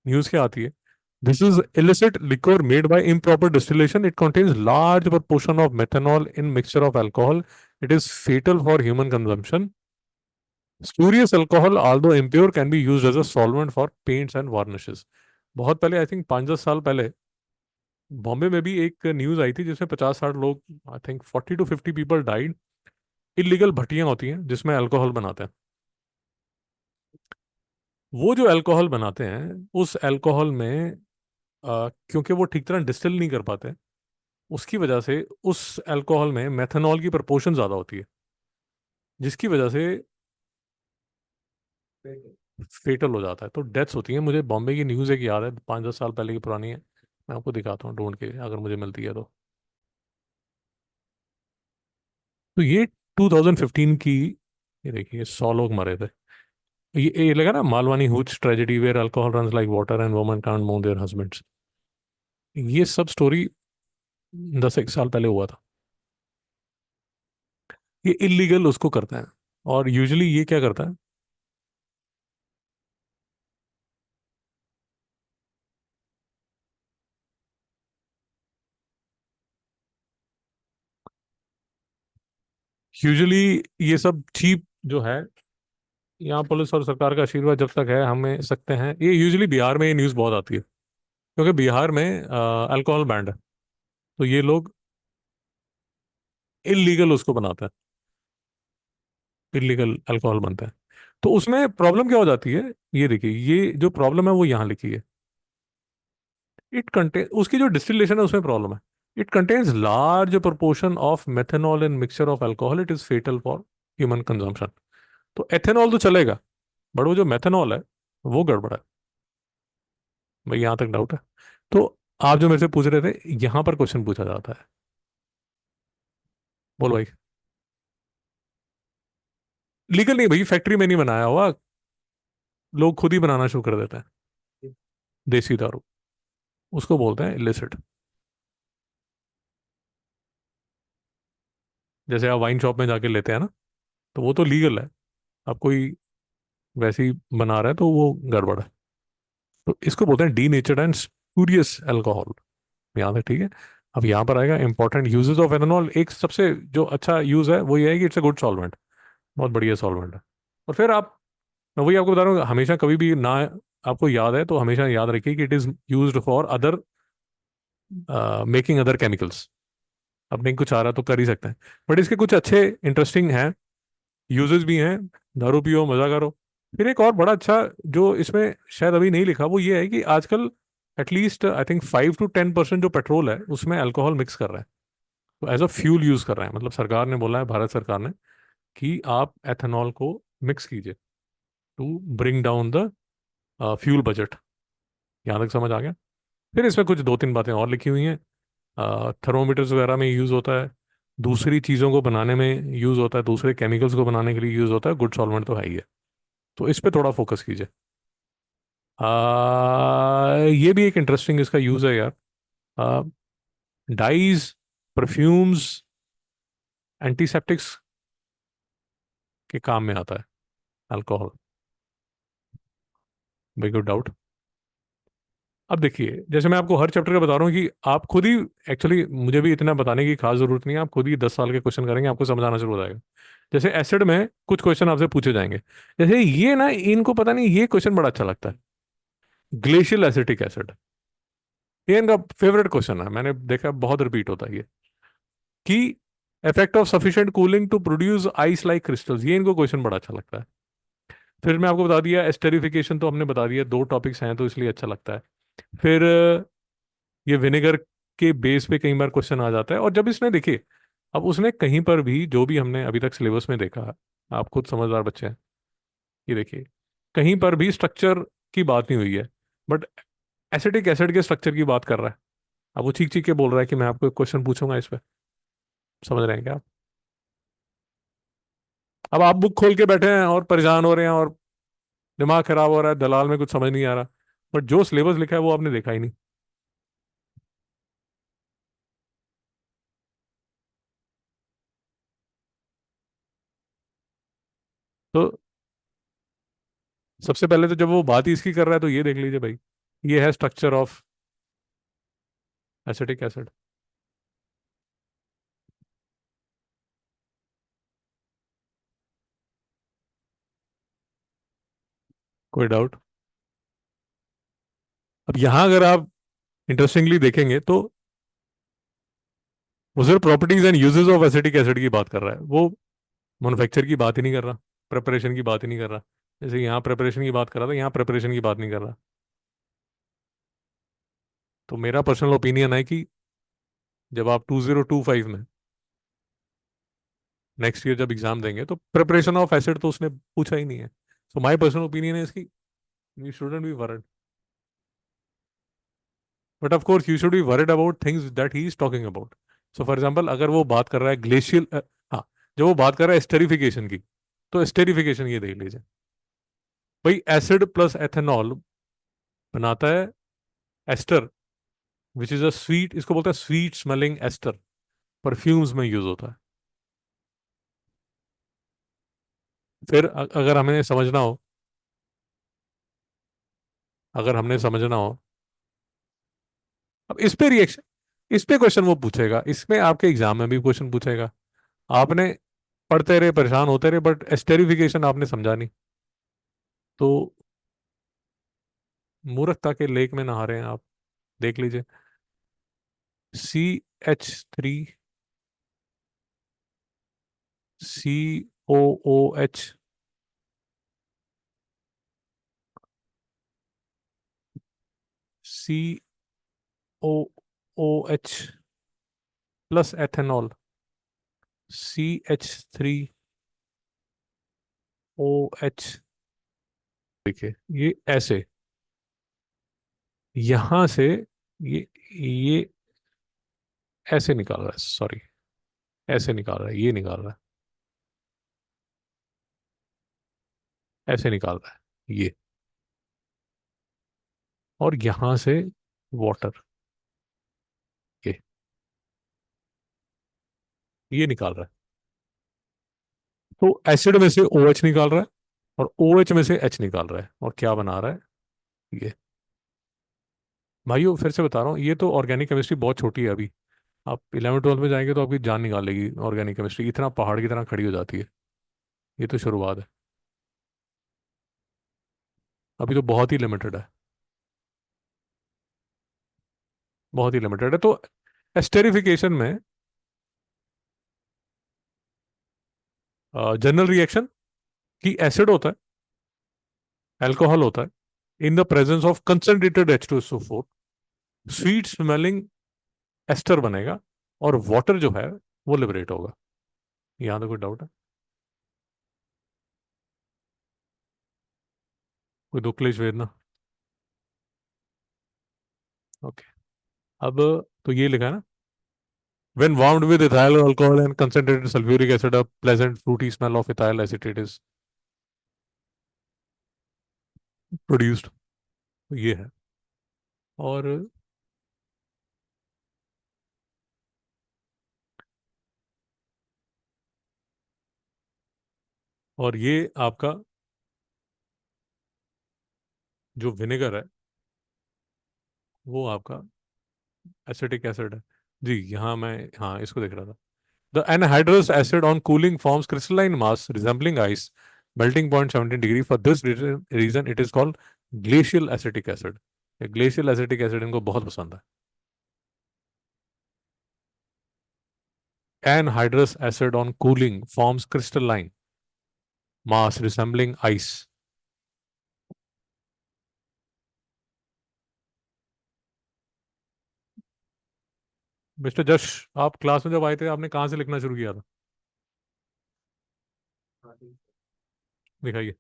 S1: न्यूज़ क्या आती है, this is illicit liquor made by improper distillation. It contains large proportion of methanol in mixture of alcohol. It is fatal for human consumption. Spurious alcohol, although impure, can be used as a solvent for paints and varnishes. बहुत पहले, I think 5-10 साल पहले, बॉम्बे में भी एक news आई थी जिसमें 50-60 लोग, I think 40 to 50 people died. Illegal भट्टियां होती हैं जिसमें अल्कोहल बनाते हैं। वो जो अल्कोहल बनाते हैं उस अल्कोहल में क्योंकि वो ठीक तरह डिस्टिल नहीं कर पाते, उसकी वजह से उस अल्कोहल में मेथनॉल की प्रपोर्शन ज़्यादा होती है, जिसकी वजह से फेटल हो जाता है, तो डेथ्स होती हैं। मुझे बॉम्बे की न्यूज़ एक याद है, 5-10 साल पहले की पुरानी है। मैं आपको दिखाता हूँ ढूंढ के अगर मुझे मिलती है तो। ये 2015 की, ये देखिए 100 लोग मरे थे। ये लगा ना, Malvani hooch tragedy where alcohol runs like water and women can't move their husbands. ये सब स्टोरी 10 एक साल पहले हुआ था। ये इलीगल उसको करता है। और यूजुअली ये क्या करता है, यूजुअली ये सब चीप जो है, यहाँ पुलिस और सरकार का आशीर्वाद जब तक है हमें सकते हैं, ये यूजुअली बिहार में ये न्यूज़ बहुत आती है, क्योंकि बिहार में अल्कोहल बैंड है, तो ये लोग इलीगल उसको बनाते हैं, इलीगल अल्कोहल बनता है। तो उसमें प्रॉब्लम क्या हो जाती है, ये देखिए, ये जो प्रॉब्लम है वो यहाँ लिखी है। इट कंटेन, उसकी जो डिस्टिलेशन है उसमें प्रॉब्लम है। It contains large proportion of methanol in mixture of alcohol, it is fatal for human consumption. तो एथेनॉल तो चलेगा, बट वो जो मेथेनॉल है वो गड़बड़ है। भाई यहाँ तक डाउट है? तो आप जो मेरे से पूछ रहे थे, यहाँ पर क्वेश्चन पूछा जाता है। बोलो भाई। लीगल नहीं भाई, फैक्ट्री में नहीं बनाया हुआ, लोग खुद ही बनाना शुरू कर देते हैं। देसी दारू, उसको बोलते हैं इलिसिट। जैसे आप वाइन शॉप में जाके लेते हैं ना, तो वो तो लीगल है। अब कोई वैसे ही बना रहा है तो वो गड़बड़ है। तो इसको बोलते हैं डी नेचर्ड एंड स्पूरियस अल्कोहल। यहाँ तक ठीक है। अब यहाँ पर आएगा इंपॉर्टेंट यूजेस ऑफ एथेनॉल। एक सबसे जो अच्छा यूज है वो ये है कि इट्स अ गुड सॉल्वेंट, बहुत बढ़िया सॉल्वेंट है। और फिर आप, मैं वही आपको बता रहा हूँ, हमेशा कभी भी ना आपको याद है तो हमेशा याद रखिए कि it is used for other, making other chemicals. अब नहीं कुछ आ रहा तो कर ही सकते हैं, बट इसके कुछ अच्छे इंटरेस्टिंग हैं, यूजेस भी हैं। दारू पियो, मजा करो। फिर एक और बड़ा अच्छा जो इसमें शायद अभी नहीं लिखा, वो ये है कि आजकल एटलीस्ट आई थिंक 5 to 10% जो पेट्रोल है उसमें अल्कोहल मिक्स कर रहा है, तो एज अ फ्यूल यूज कर रहे हैं। मतलब सरकार ने बोला है, भारत सरकार ने, कि आप एथेनॉल को मिक्स कीजिए to bring down the fuel budget. यहाँ तक समझ आ गया? फिर इसमें कुछ दो तीन बातें और लिखी हुई हैं। थर्मोमीटर्स वगैरह में यूज़ होता है, दूसरी चीज़ों को बनाने में यूज़ होता है, दूसरे केमिकल्स को बनाने के लिए यूज़ होता है, गुड सॉल्वेंट तो है ही है। तो इस पे थोड़ा फोकस कीजिए। ये भी एक इंटरेस्टिंग इसका यूज़ है यार। डाइज, परफ्यूम्स, एंटीसेप्टिक्स के काम में आता है अल्कोहल। Big doubt. अब देखिए, जैसे मैं आपको हर चैप्टर का बता रहा हूँ कि आप खुद ही, एक्चुअली मुझे भी इतना बताने की खास जरूरत नहीं है, आप खुद ही 10 साल के क्वेश्चन करेंगे आपको समझ आना शुरू हो जाएगा। जैसे एसिड में कुछ क्वेश्चन आपसे पूछे जाएंगे, जैसे ये ना, इनको पता नहीं, ये क्वेश्चन बड़ा अच्छा लगता है, ग्लेशियल एसिटिक एसिड। ये इनका फेवरेट क्वेश्चन है, मैंने देखा बहुत रिपीट होता है ये, कि effect of sufficient cooling to produce ice like crystals. ये इनको क्वेश्चन बड़ा अच्छा लगता है। फिर मैं आपको बता दिया एस्टेरिफिकेशन, तो हमने बता दिया, दो टॉपिक्स हैं तो इसलिए अच्छा लगता है। फिर ये विनेगर के बेस पे कई बार क्वेश्चन आ जाता है। और जब इसने, देखिए, अब उसने कहीं पर भी, जो भी हमने अभी तक सिलेबस में देखा, आप खुद समझदार बच्चे हैं, ये देखिए, कहीं पर भी स्ट्रक्चर की बात नहीं हुई है, बट एसिटिक एसिड के स्ट्रक्चर की बात कर रहा है। अब वो चीख चीख के बोल रहा है कि मैं आपको एक क्वेश्चन पूछूंगा इस पे। समझ रहे हैं क्या आप? अब आप बुक खोल के बैठे हैं और परेशान हो रहे हैं और दिमाग खराब हो रहा है, दलाल में कुछ समझ नहीं आ रहा, बट जो सिलेबस लिखा है वो आपने देखा ही नहीं। तो सबसे पहले तो जब वो बात ही इसकी कर रहा है तो ये देख लीजिए भाई, ये है स्ट्रक्चर ऑफ एसिटिक एसिड। कोई डाउट? अब यहाँ अगर आप इंटरेस्टिंगली देखेंगे तो वो सिर्फ properties and uses of acetic acid की बात कर रहा है, वो मैन्युफैक्चर की बात ही नहीं कर रहा, प्रिपरेशन की बात ही नहीं कर रहा। जैसे यहाँ प्रिपरेशन की बात कर रहा था, यहाँ प्रिपरेशन की बात नहीं कर रहा। तो मेरा पर्सनल ओपिनियन है कि जब आप 2025 में नेक्स्ट ईयर जब एग्जाम देंगे तो प्रिपरेशन ऑफ एसिड तो उसने पूछा ही नहीं है। सो माय पर्सनल ओपिनियन है इसकी, you shouldn't be worried, but of course you should be worried about things that he is talking about. So for example, अगर वो बात कर रहा है ग्लेशियल, हाँ, जब वो बात कर रहा है स्टेरिफिकेशन की, तो स्टेरिफिकेशन ये देख लीजिए भाई, एसिड प्लस एथेनॉल बनाता है ester, which is a sweet, इसको बोलते हैं स्वीट स्मेलिंग एस्टर, परफ्यूम्स में यूज होता है। फिर अगर हमें समझना हो, अगर हमने समझना हो, अब इस पे रिएक्शन, इस पे क्वेश्चन वो पूछेगा, इसमें आपके एग्जाम में भी क्वेश्चन पूछेगा। आपने पढ़ते रहे, परेशान होते रहे, बट एस्टेरिफिकेशन आपने समझा नहीं। तो मूर्खता के लेक में नहा रहे हैं आप। देख लीजिए। CH3, COOH, COOH plus ethanol, CH3OH। देखिए ये ऐसे, यहां से ये ऐसे निकाल रहा है, सॉरी, ऐसे निकाल रहा है, ये निकाल रहा है, ऐसे निकाल रहा है ये। और यहां से वाटर, ये निकाल रहा है। तो एसिड में से OH निकाल रहा है, और OH में से H निकाल रहा है, और क्या बना रहा है ये। भाइयों फिर से बता रहा हूँ, ये तो ऑर्गेनिक केमिस्ट्री बहुत छोटी है अभी। आप 11 12 में जाएंगे तो आपकी जान निकाल लेगी ऑर्गेनिक केमिस्ट्री, इतना पहाड़ की तरह खड़ी हो जाती है। ये तो शुरुआत है, अभी तो बहुत ही लिमिटेड है, बहुत ही लिमिटेड है। तो एस्टेरिफिकेशन में जनरल रिएक्शन की एसिड होता है, अल्कोहल होता है, in the presence of concentrated H2SO4 sweet smelling ester बनेगा, और वाटर जो है वो लिबरेट होगा। यहाँ तो कोई डाउट है? कोई दुख क्लेश वेदना? ओके। अब तो ये लिखा है ना, when warmed with ethyl alcohol and concentrated sulfuric acid, a pleasant fruity smell of ethyl acetate is produced। तो ये है। और ये आपका जो विनेगर है वो आपका एसिटिक एसिड है। जी यहाँ मैं, हाँ इसको देख रहा था। The anhydrous acid on cooling forms crystalline mass resembling ice, melting point 17 degree. For this reason it is called glacial acetic acid. Glacial acetic acid इनको बहुत पसंद है। Anhydrous acid on cooling forms crystalline mass resembling ice। Mister जश, आप class में जब आए थे आपने कहाँ से लिखना शुरू किया था?
S2: हाँ ठीक।
S1: दिखाइए,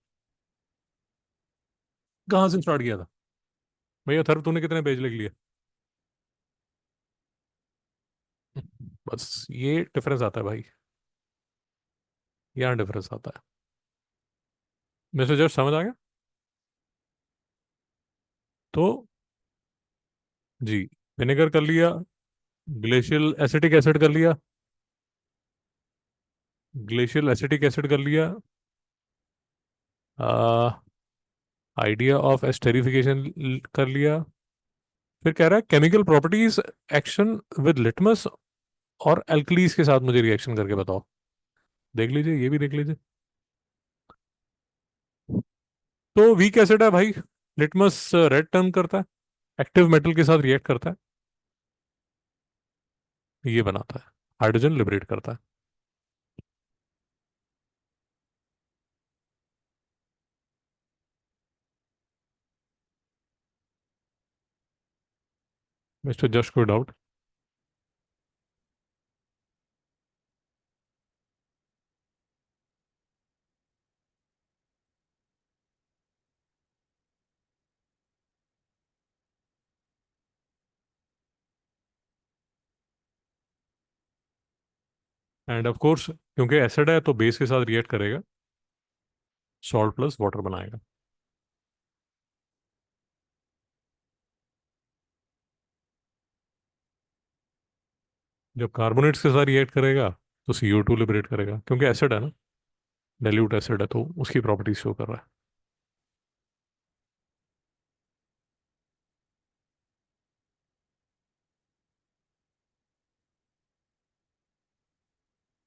S1: कहाँ से स्टार्ट किया था? भैया थर तूने कितने पेज लिख लिए? बस ये डिफरेंस आता है भाई, यहाँ डिफरेंस आता है। मिस्टर जश समझ आ गया? तो जी, विनेगर कर लिया, ग्लेशियल एसिटिक एसिड कर लिया, ग्लेशियल एसिटिक एसिड कर लिया, आइडिया ऑफ एस्टेरिफिकेशन कर लिया। फिर कह रहा है chemical properties, action with litmus और एल्कलीज के साथ मुझे रिएक्शन करके बताओ। देख लीजिए, ये भी देख लीजिए। तो वीक एसिड है भाई, लिटमस रेड टर्न करता है, एक्टिव मेटल के साथ रिएक्ट करता है, ये बनाता है, हाइड्रोजन लिबरेट करता है। मिस्टर जश कोई डाउट? एंड ऑफ कोर्स क्योंकि एसिड है तो बेस के साथ रिएक्ट करेगा, सॉल्ट प्लस वाटर बनाएगा। जब कार्बोनेट्स के साथ रिएक्ट करेगा तो CO2 लिबरेट करेगा, क्योंकि एसिड है ना, डाइल्यूट एसिड है, तो उसकी प्रॉपर्टीज शो कर रहा है।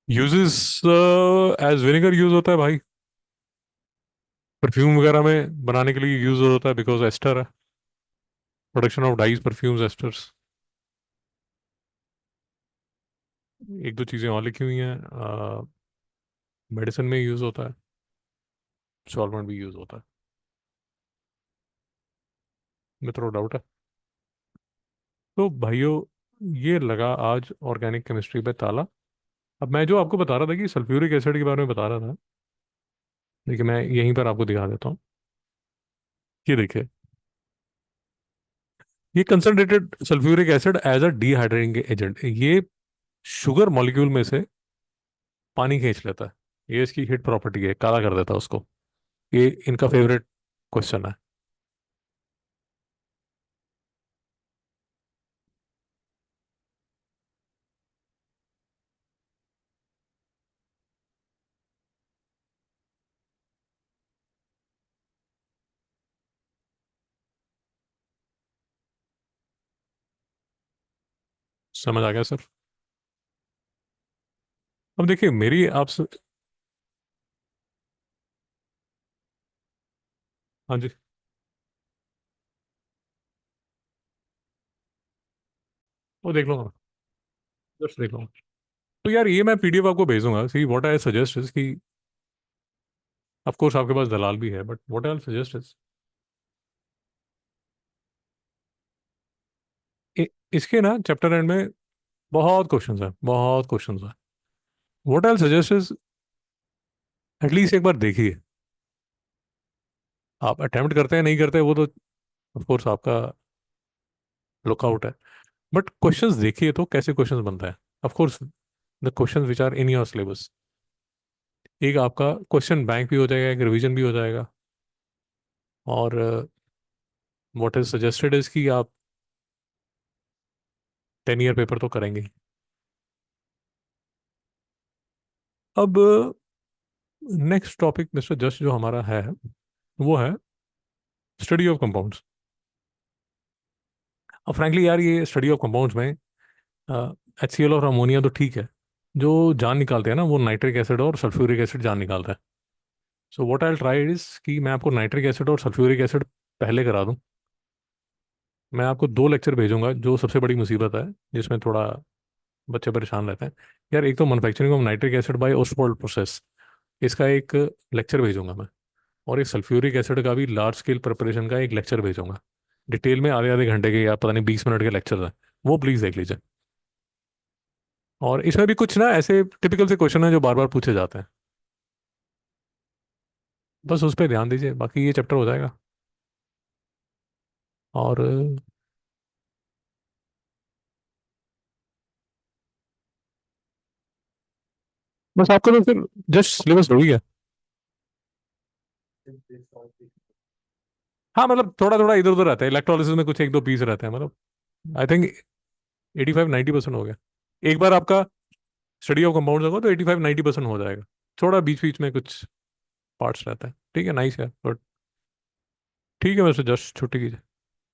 S1: यूजेस एज विनेगर यूज होता है भाई, परफ्यूम वगैरह में बनाने के लिए यूज होता है, बिकॉज एस्टर है, production of dyes perfumes esters. एक दो चीज़ें और लिखी हुई हैं, मेडिसिन में यूज होता है, सॉल्वेंट भी यूज होता है, में थोड़ा डाउट है। तो भाइयों, ये लगा आज ऑर्गेनिक केमिस्ट्री पे ताला। अब मैं जो आपको बता रहा था कि सल्फ्यूरिक एसिड के बारे में बता रहा था, देखिए मैं यहीं पर आपको दिखा देता हूँ। ये देखिए, ये concentrated sulphuric acid as a dehydrating agent, ये शुगर मॉलिक्यूल में से पानी खींच लेता है। ये इसकी हिट प्रॉपर्टी है, काला कर देता है उसको। ये इनका फेवरेट क्वेश्चन है। समझ आ गया सर। अब देखिए मेरी आपसे, हाँ जी, वो देख लूंगा, जस्ट देख लूंगा। तो यार ये मैं पीडीएफ आपको भेजूंगा। See what I suggest is कि, ऑफ कोर्स आपके पास दलाल भी है, but what I suggest is, इसके ना चैप्टर एंड में बहुत क्वेश्चंस हैं, बहुत क्वेश्चंस हैं। What I suggest is, at least एक बार देखिए। आप अटेम्प्ट करते हैं नहीं करते वो तो ऑफ कोर्स आपका लुकआउट है, बट क्वेश्चंस देखिए तो कैसे क्वेश्चंस बनता है। Of course the questions which are in your syllabus, एक आपका क्वेश्चन बैंक भी हो जाएगा, एक रिवीजन भी हो जाएगा। और व्हाट इज सजेस्टेड इज कि आप 10 ईयर पेपर तो करेंगे ही। अब नेक्स्ट टॉपिक मिस्टर जस्ट जो हमारा है, वो है स्टडी ऑफ कंपाउंड्स। अब फ्रैंकली यार ये स्टडी ऑफ कंपाउंड्स में HCl और अमोनिया तो ठीक है, जो जान निकालते हैं ना वो नाइट्रिक एसिड और सल्फ्यूरिक एसिड जान निकालता है। So what I try is कि मैं आपको नाइट्रिक एसिड और सल्फ्यूरिक एसिड पहले करा दूं। मैं आपको 2 लेक्चर भेजूंगा, जो सबसे बड़ी मुसीबत है जिसमें थोड़ा बच्चे परेशान रहते हैं। यार एक तो manufacturing of nitric acid by Oswald process, इसका एक लेक्चर भेजूंगा मैं। और एक सल्फ्यूरिक एसिड का भी लार्ज स्केल प्रिपरेशन का एक लेक्चर भेजूंगा, डिटेल में आधे आधे घंटे के या पता नहीं 20 मिनट के लेक्चर हैं। वो प्लीज़ देख लीजिए। और इसमें भी कुछ ना ऐसे टिपिकल से क्वेश्चन हैं जो बार बार पूछे जाते हैं, बस उस पर ध्यान दीजिए, बाकी ये चैप्टर हो जाएगा। और बस आपका तो फिर जस्ट सिलेबस हो ही गया। हाँ मतलब थोड़ा थोड़ा इधर उधर रहता है, इलेक्ट्रोलिसिस में कुछ एक दो पीस रहते हैं, मतलब आई थिंक 85-90% हो गया। एक बार आपका स्टडी ऑफ कंपाउंड्स होगा तो 85-90% हो जाएगा। थोड़ा बीच बीच में कुछ पार्ट्स रहता है, ठीक है, नाइस है, बट ठीक है, वैसे जस्ट छुट्टी कीजिए।